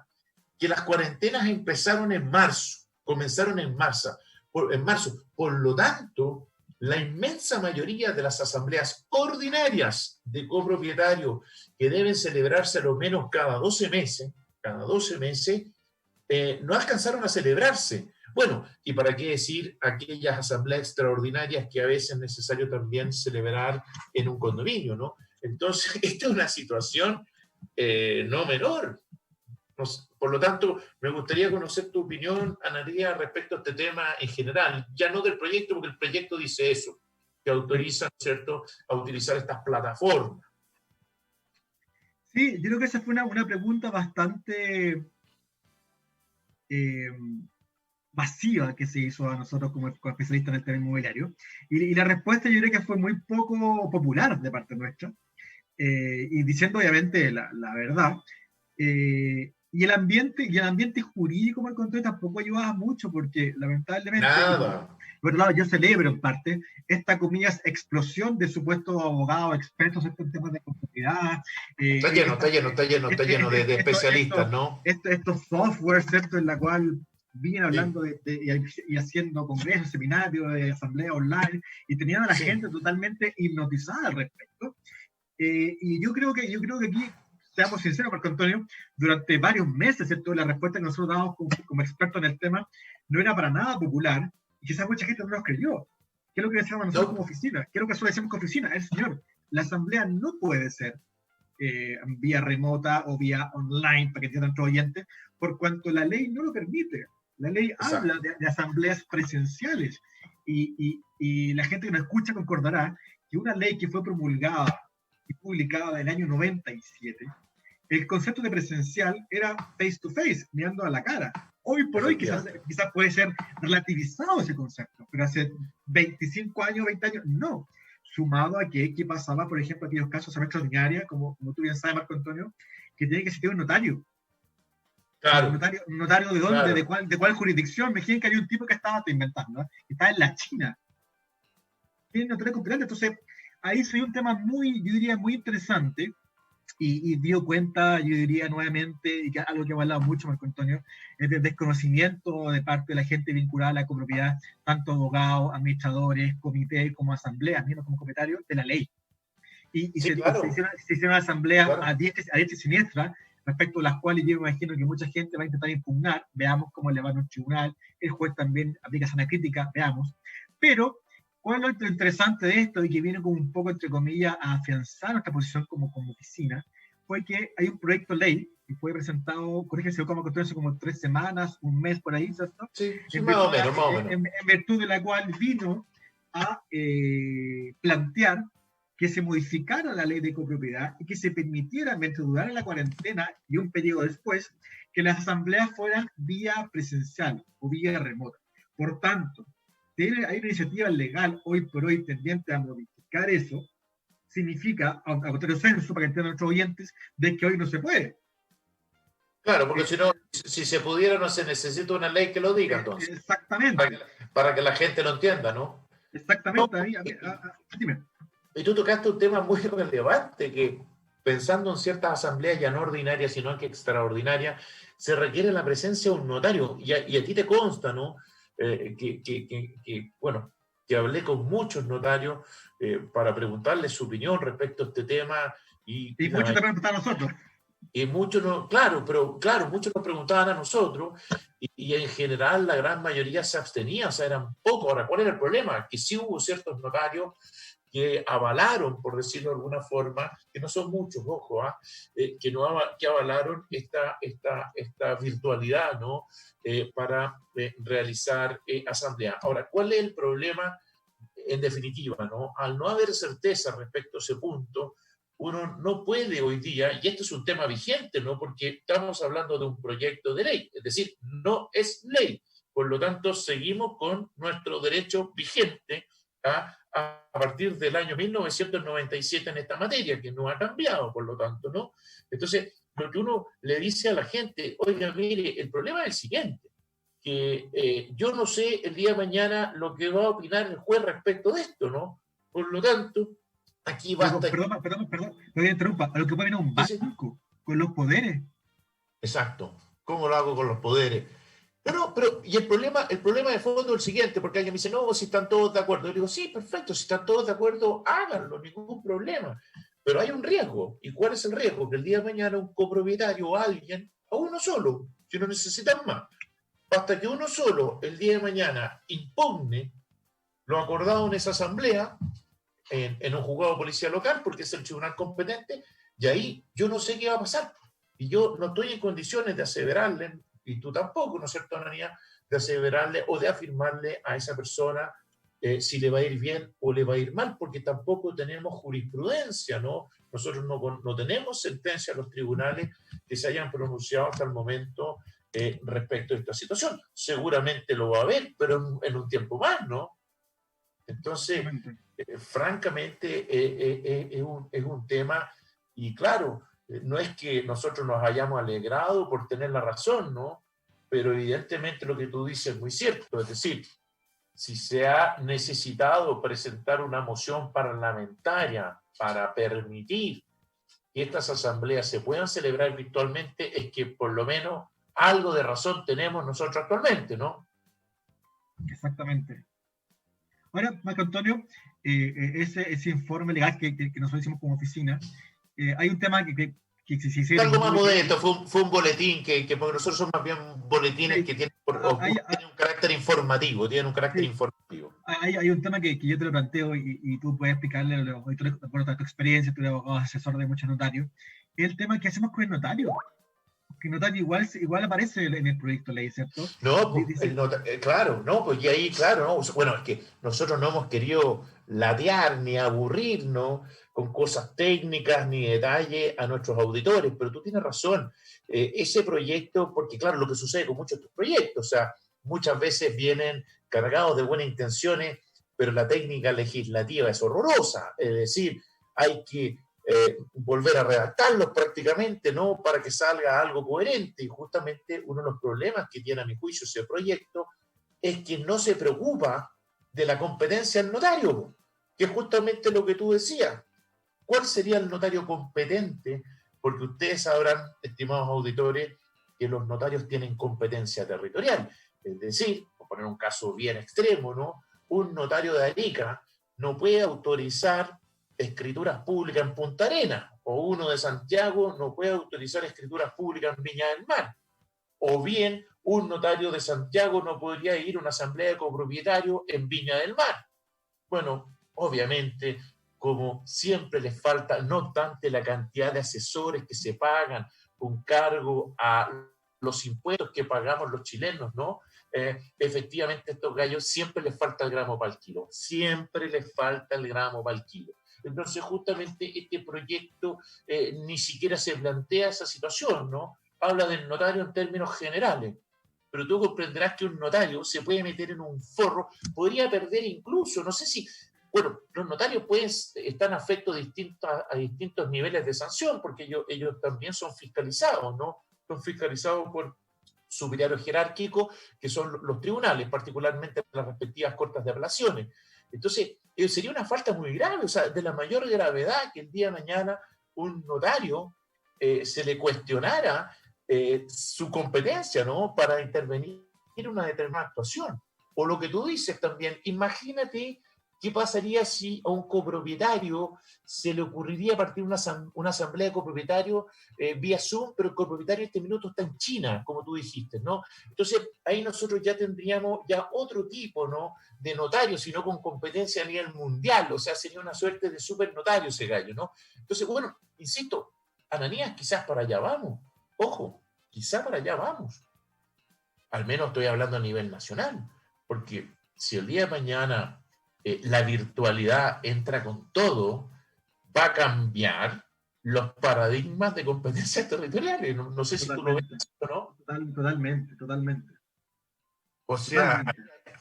que las cuarentenas empezaron en marzo, comenzaron en marzo. Por lo tanto, la inmensa mayoría de las asambleas ordinarias de copropietarios que deben celebrarse a lo menos cada 12 meses, no alcanzaron a celebrarse. Bueno, y para qué decir aquellas asambleas extraordinarias que a veces es necesario también celebrar en un condominio, ¿no? Entonces, esta es una situación no menor. Por lo tanto, me gustaría conocer tu opinión, Ana María, respecto a este tema en general, ya no del proyecto, porque el proyecto dice eso, que autoriza, ¿cierto?, a utilizar estas plataformas. Sí, yo creo que esa fue una pregunta bastante masiva que se hizo a nosotros como especialistas en el tema inmobiliario. Y la respuesta yo creo que fue muy poco popular de parte nuestra. Y diciendo obviamente la verdad. Y el ambiente jurídico, me encontré, tampoco ayudaba mucho, porque lamentablemente, por otro lado, yo celebro en parte esta, comillas, explosión de supuestos abogados expertos en temas de copropiedad. Está lleno de especialistas, ¿no? Estos softwares, ¿cierto?, en la cual vienen hablando y haciendo congresos, seminarios, asambleas online, y tenían a la gente totalmente hipnotizada al respecto. Y yo creo que aquí, seamos sinceros, Marco Antonio, durante varios meses, ¿cierto?, la respuesta que nosotros damos como expertos en el tema no era para nada popular, y quizás mucha gente no nos creyó. ¿Qué es lo que decíamos nosotros como oficina? ¿Qué es lo que nosotros decimos como oficina? Señor, la asamblea no puede ser vía remota o vía online, para que entiendan nuestros oyentes, por cuanto la ley no lo permite. La ley habla de asambleas presenciales, y la gente que nos escucha concordará que una ley que fue promulgada y publicada en el año 97, el concepto de presencial era face to face, mirando a la cara. Hoy por hoy quizás puede ser relativizado ese concepto, pero hace 25 años, 20 años, no. Sumado a que pasaba, por ejemplo, aquellos casos extraordinarios, como tú bien sabes, Marco Antonio, que tiene que existir un notario. Claro. ¿Un notario de dónde? Claro. ¿De cuál jurisdicción? Me dijeron que había un tipo que estaba inventando, que estaba en la China. Tiene notario competente. Entonces, ahí se dio un tema yo diría, muy interesante, y dio cuenta, yo diría nuevamente, y que algo que hemos hablado mucho, Marco Antonio, es del desconocimiento de parte de la gente vinculada a la copropiedad, tanto abogados, administradores, comités, como asambleas, mismos como copropietarios, de la ley. Se hicieron asambleas a diestra y siniestra, respecto a las cuales yo me imagino que mucha gente va a intentar impugnar. Veamos cómo le va a un tribunal, el juez también aplica sana crítica, veamos. Pero ¿cuál es lo interesante de esto, y que viene como un poco, entre comillas, a afianzar nuestra posición como oficina? Fue que hay un proyecto de ley que fue presentado, corrígese como hace como 3 semanas, un mes por ahí, ¿cierto? Sí, más o menos. En virtud de la cual vino a plantear que se modificara la ley de copropiedad y que se permitiera, mientras durara la cuarentena y un periodo después, que las asambleas fueran vía presencial o vía remota. Por tanto, hay una iniciativa legal hoy por hoy tendiente a modificar eso, significa, a contrario censo, para que entiendan nuestros oyentes, de que hoy no se puede. Claro, porque Eh, si no, si se pudiera, no se necesita una ley que lo diga, entonces, para que, exactamente, para que la gente lo entienda, ¿no? No, exactamente. Dime. y tú tocaste un tema muy relevante que, pensando en ciertas asambleas ya no ordinarias, sino que extraordinarias, se requiere la presencia de un notario. Y a ti te consta, ¿no? Bueno, que hablé con muchos notarios para preguntarles su opinión respecto a este tema Y y la mucho mayoría. te preguntan a nosotros. Y muchos no, claro, pero claro, muchos nos preguntaban a nosotros y en general la gran mayoría se abstenía, o sea, eran pocos. Ahora, ¿cuál era el problema? Que sí hubo ciertos notarios que avalaron, por decirlo de alguna forma, que no son muchos, ojo, que avalaron esta virtualidad, ¿no? Para realizar asamblea. Ahora, ¿cuál es el problema en definitiva, ¿no? Al no haber certeza respecto a ese punto, uno no puede hoy día, y esto es un tema vigente, ¿no? Porque estamos hablando de un proyecto de ley, es decir, no es ley. Por lo tanto, seguimos con nuestro derecho vigente a partir del año 1997 en esta materia, que no ha cambiado, por lo tanto, ¿no? Entonces, lo que uno le dice a la gente, oiga, mire, el problema es el siguiente, que yo no sé el día de mañana lo que va a opinar el juez respecto de esto, ¿no? Por lo tanto, aquí Pero, basta. perdón, me interrumpa. A lo que puede venir un Sí, sí. banco con los poderes. Exacto. ¿Cómo lo hago con los poderes? Pero, y el problema de fondo es el siguiente, porque alguien me dice, no, si están todos de acuerdo. Yo digo, sí, perfecto, si están todos de acuerdo, háganlo, ningún problema. Pero hay un riesgo. ¿Y cuál es el riesgo? Que el día de mañana un copropietario o alguien, o uno solo, si no necesitan más, hasta que uno solo el día de mañana impugne lo acordado en esa asamblea, en un juzgado de policía local, porque es el tribunal competente, y ahí yo no sé qué va a pasar. Y yo no estoy en condiciones de aseverarle, y tú tampoco, ¿no es cierto, Anania? De aseverarle o de afirmarle a esa persona si le va a ir bien o le va a ir mal, porque tampoco tenemos jurisprudencia, ¿no? Nosotros no tenemos sentencia a los tribunales que se hayan pronunciado hasta el momento respecto a esta situación. Seguramente lo va a haber, pero en un tiempo más, ¿no? Entonces, Exactamente. francamente, es un tema, y claro, no es que nosotros nos hayamos alegrado por tener la razón, ¿no? Pero evidentemente lo que tú dices es muy cierto, es decir, si se ha necesitado presentar una moción parlamentaria para permitir que estas asambleas se puedan celebrar virtualmente, es que por lo menos algo de razón tenemos nosotros actualmente, ¿no? Exactamente. Ahora, Marco Antonio, ese informe legal que nosotros hicimos como oficina, hay un tema que se hiciera Algo más muy bien. modesto, fue un boletín porque nosotros somos más bien boletines Sí, que tienen, hay, tienen un carácter informativo, tienen un carácter sí, informativo. hay un tema que yo te lo planteo y tú puedes explicarle a los auditores, por tu experiencia, tú eres abogado asesor de muchos notarios, es el tema que hacemos con el notario. Que el notario igual aparece en el proyecto de ley, ¿cierto? No, pues, Dice, claro, no, pues y ahí, claro, no, bueno, es que nosotros no hemos querido latear ni aburrirnos con cosas técnicas ni detalles a nuestros auditores, pero tú tienes razón, ese proyecto, porque claro, lo que sucede con muchos de estos proyectos, o sea, muchas veces vienen cargados de buenas intenciones, pero la técnica legislativa es horrorosa, es decir, hay que volver a redactarlos prácticamente, ¿no? Para que salga algo coherente. Y justamente uno de los problemas que tiene, a mi juicio, ese proyecto es que no se preocupa de la competencia del notario, que es justamente lo que tú decías. ¿Cuál sería el notario competente? Porque ustedes sabrán, estimados auditores, que los notarios tienen competencia territorial. Es decir, por poner un caso bien extremo, ¿no? Un notario de Arica no puede autorizar escrituras públicas en Punta Arenas, o uno de Santiago no puede autorizar escrituras públicas en Viña del Mar, o bien un notario de Santiago no podría ir a una asamblea de copropietarios en Viña del Mar. Bueno, obviamente, como siempre les falta, no obstante la cantidad de asesores que se pagan con cargo a los impuestos que pagamos los chilenos, ¿no? Efectivamente, a estos gallos siempre les falta el gramo para el kilo, siempre les falta el gramo para el kilo. Entonces, justamente este proyecto ni siquiera se plantea esa situación, ¿no? Habla del notario en términos generales, pero tú comprenderás que un notario se puede meter en un forro, podría perder incluso, no sé si, bueno, los notarios están afectos a distintos niveles de sanción, porque ellos también son fiscalizados, ¿no? son fiscalizados por superiores jerárquicos, que son los tribunales, particularmente las respectivas cortes de apelaciones. Entonces, sería una falta muy grave, o sea, de la mayor gravedad que el día de mañana un notario se le cuestionara su competencia, ¿no?, para intervenir en una determinada actuación. O lo que tú dices también, imagínate qué pasaría si a un copropietario se le ocurriría partir una asamblea de copropietarios vía Zoom, pero el copropietario en este minuto está en China, como tú dijiste, ¿no? Entonces, ahí nosotros ya tendríamos ya otro tipo, ¿no?, de notario, sino con competencia a nivel mundial, o sea, sería una suerte de super notario ese gallo, ¿no? Entonces, bueno, insisto, Ananías, quizás para allá vamos, ojo, quizás para allá vamos, al menos estoy hablando a nivel nacional, porque si el día de mañana la virtualidad entra con todo, va a cambiar los paradigmas de competencias territoriales. No, no sé si tú lo ves o no. Totalmente. O sea,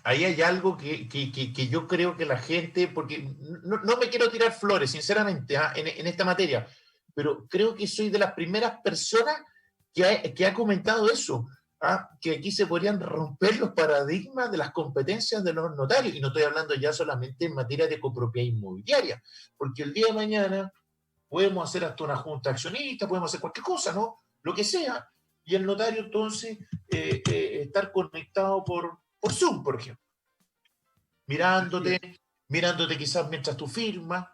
ahí hay algo que yo creo que la gente, porque no me quiero tirar flores, sinceramente, en esta materia, pero creo que soy de las primeras personas que ha comentado eso. Que aquí se podrían romper los paradigmas de las competencias de los notarios, y no estoy hablando ya solamente en materia de copropiedad inmobiliaria, porque el día de mañana podemos hacer hasta una junta accionista, podemos hacer cualquier cosa, ¿no? Lo que sea, y el notario entonces estar conectado por Zoom, por ejemplo, mirándote quizás mientras tú firmas,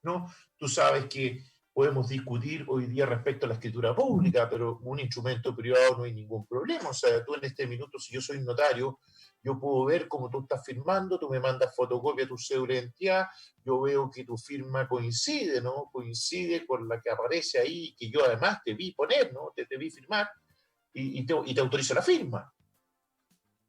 ¿no? Tú sabes que podemos discutir hoy día respecto a la escritura pública, pero un instrumento privado no hay ningún problema. O sea, tú en este minuto, si yo soy notario, yo puedo ver cómo tú estás firmando, tú me mandas fotocopia de tu cédula de identidad, yo veo que tu firma coincide, ¿no? Coincide con la que aparece ahí, que yo además te vi poner, ¿no? Te vi firmar y te autorizo la firma.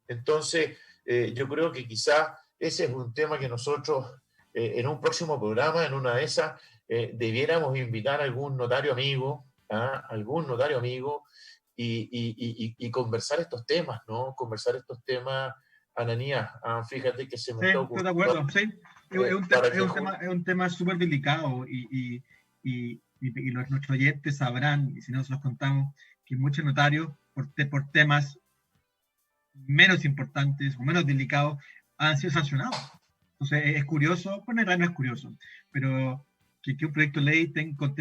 Entonces, yo creo que quizás ese es un tema que nosotros, en un próximo programa, en una de esas, debiéramos invitar a algún notario amigo, y conversar estos temas, ¿no? Conversar estos temas, Ananías. Fíjate que se me está ocurriendo. Estoy de acuerdo, sí. Es un tema súper delicado y nuestros oyentes sabrán, y si no se los contamos, que muchos notarios, por temas menos importantes o menos delicados, han sido sancionados. Entonces es curioso, bueno, en realidad no es curioso, pero que un proyecto de ley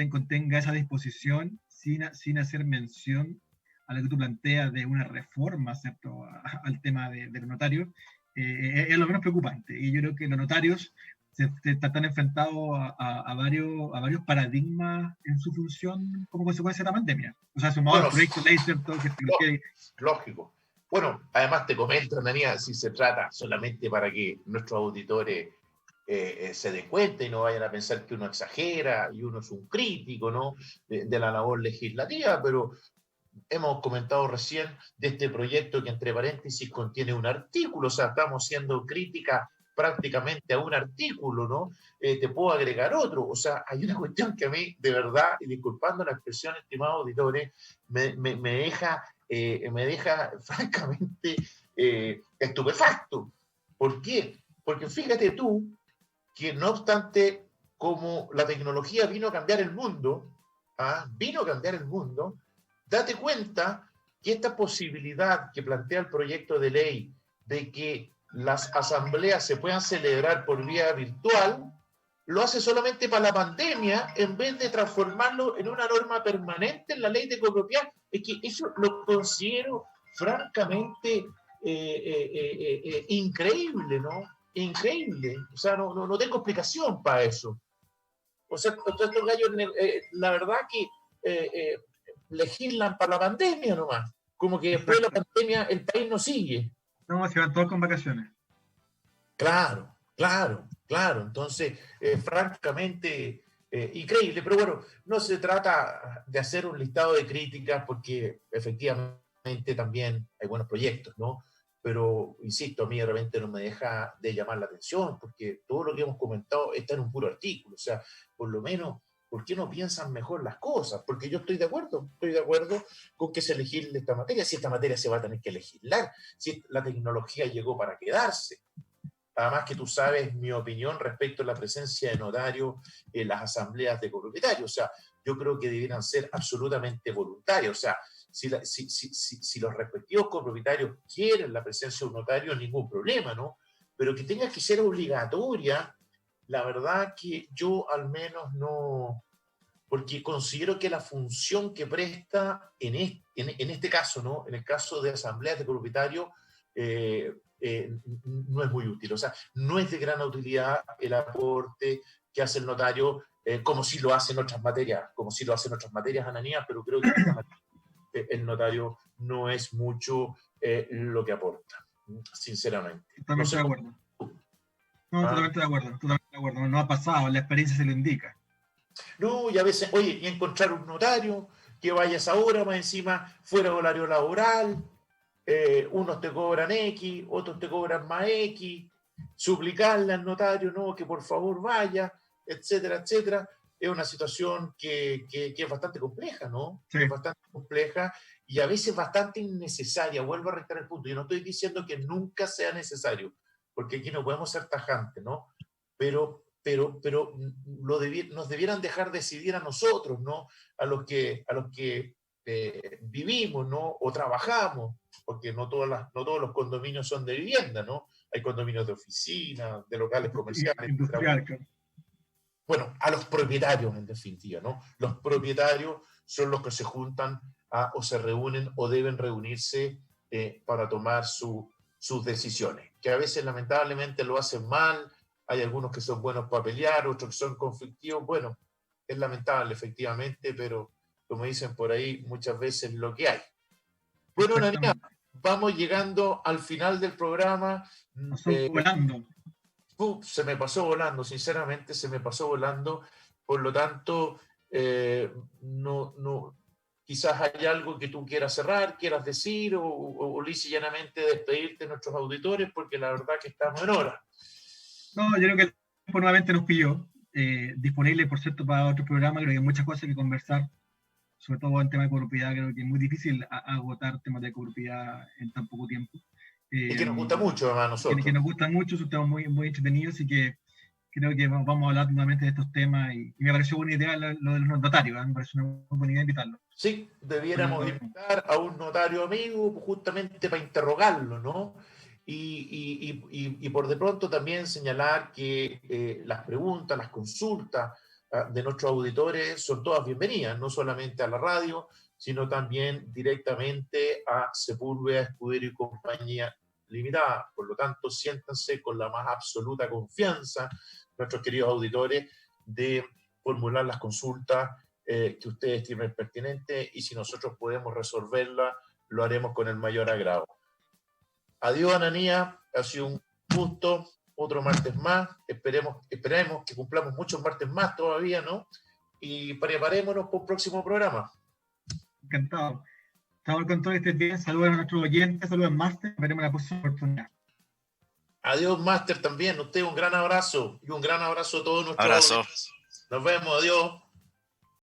contenga esa disposición sin hacer mención a lo que tú planteas de una reforma, ¿cierto?, al tema de los notarios, es lo menos preocupante. Y yo creo que los notarios están enfrentados a varios paradigmas en su función como consecuencia de la pandemia. O sea, sumado al proyecto de ley, ¿cierto? Lógico. Bueno, además te comento, Ananías, si se trata solamente para que nuestros auditores se den cuenta y no vayan a pensar que uno exagera y uno es un crítico, ¿no?, de la labor legislativa, pero hemos comentado recién de este proyecto que, entre paréntesis, contiene un artículo, o sea, estamos haciendo crítica prácticamente a un artículo, ¿no? Te puedo agregar otro, o sea, hay una cuestión que a mí, de verdad, y disculpando la expresión, estimados auditores, me deja francamente estupefacto. ¿Por qué? Porque fíjate tú que no obstante, como la tecnología vino a cambiar el mundo, date cuenta que esta posibilidad que plantea el proyecto de ley de que las asambleas se puedan celebrar por vía virtual, lo hace solamente para la pandemia en vez de transformarlo en una norma permanente en la ley de copropiedad. Es que eso lo considero francamente increíble, ¿no? Increíble. O sea, no tengo explicación para eso. O sea, estos gallos, la verdad que legislan para la pandemia nomás. Como que después de la pandemia el país no sigue. No, se van todos con vacaciones. Claro. Entonces, francamente, increíble. Pero bueno, no se trata de hacer un listado de críticas porque efectivamente también hay buenos proyectos, ¿no? Pero, insisto, a mí de repente no me deja de llamar la atención porque todo lo que hemos comentado está en un puro artículo. O sea, por lo menos, ¿por qué no piensan mejor las cosas? Porque yo estoy de acuerdo con que se legisle esta materia. Si esta materia se va a tener que legislar, si la tecnología llegó para quedarse. Además que tú sabes mi opinión respecto a la presencia de notarios en las asambleas de copropietarios. O sea, yo creo que debieran ser absolutamente voluntarias. O sea, si los respectivos copropietarios quieren la presencia de un notario, ningún problema, ¿no? Pero que tenga que ser obligatoria, la verdad que yo al menos no, porque considero que la función que presta en este caso, ¿no? En el caso de asambleas de copropietarios, no es muy útil. O sea, no es de gran utilidad el aporte que hace el notario, como si lo hacen otras materias, Ananías, pero creo que en esta materia el notario no es mucho lo que aporta, sinceramente. Totalmente de acuerdo. No, totalmente de acuerdo. No ha pasado, la experiencia se lo indica. No, y a veces, oye, y encontrar un notario que vayas ahora, más encima, fuera de horario laboral, unos te cobran X, otros te cobran más X, suplicarle al notario, no, que por favor vaya, etcétera, etcétera. Es una situación que es bastante compleja, ¿no? Sí. Es bastante compleja y a veces bastante innecesaria. Vuelvo a reiterar el punto. Yo no estoy diciendo que nunca sea necesario, porque aquí no podemos ser tajantes, ¿no? Pero nos debieran dejar decidir a nosotros, ¿no? A los que vivimos, ¿no? O trabajamos, porque no todos los condominios son de vivienda, ¿no? Hay condominios de oficina, de locales comerciales. Industrial, claro. Bueno, a los propietarios, en definitiva, ¿no? Los propietarios son los que se juntan o se reúnen o deben reunirse para tomar sus decisiones, que a veces lamentablemente lo hacen mal. Hay algunos que son buenos para pelear, otros que son conflictivos. Bueno, es lamentable, efectivamente, pero como dicen por ahí, muchas veces lo que hay. Bueno, Ananías, vamos llegando al final del programa. Volando. Se me pasó volando, sinceramente, se me pasó volando. Por lo tanto, quizás hay algo que tú quieras cerrar, quieras decir, o lisa y llanamente despedirte de nuestros auditores, porque la verdad que estamos en hora. No, yo creo que el tiempo nuevamente nos pilló. Disponible, por cierto, para otro programa. Creo que hay muchas cosas que conversar, sobre todo en tema de copropiedad. Creo que es muy difícil agotar temas de copropiedad en tan poco tiempo. Y que nos gusta mucho, además, a nosotros. Que nos gustan mucho, son temas muy, muy entretenidos, y que creo que vamos a hablar nuevamente de estos temas. Y me pareció buena idea lo de los notarios, me pareció una buena idea invitarlo. Sí, debiéramos invitar a un notario amigo justamente para interrogarlo, ¿no? Y por de pronto también señalar que las preguntas, las consultas de nuestros auditores son todas bienvenidas, no solamente a la radio, sino también directamente a Sepúlveda Escudero y Compañía Limitada. Por lo tanto, siéntanse con la más absoluta confianza, nuestros queridos auditores, de formular las consultas que ustedes estimen pertinentes, y si nosotros podemos resolverla, lo haremos con el mayor agrado. Adiós, Ananías, ha sido un gusto, otro martes más, esperemos que cumplamos muchos martes más todavía, ¿no? Y preparémonos para un próximo programa. Encantado. Estamos con todo este día. Saludos a nuestros oyentes, saludos al máster, veremos la próxima oportunidad. Adiós, máster, también. Usted un gran abrazo, y un gran abrazo a todos nuestros oyentes. Nos vemos, adiós.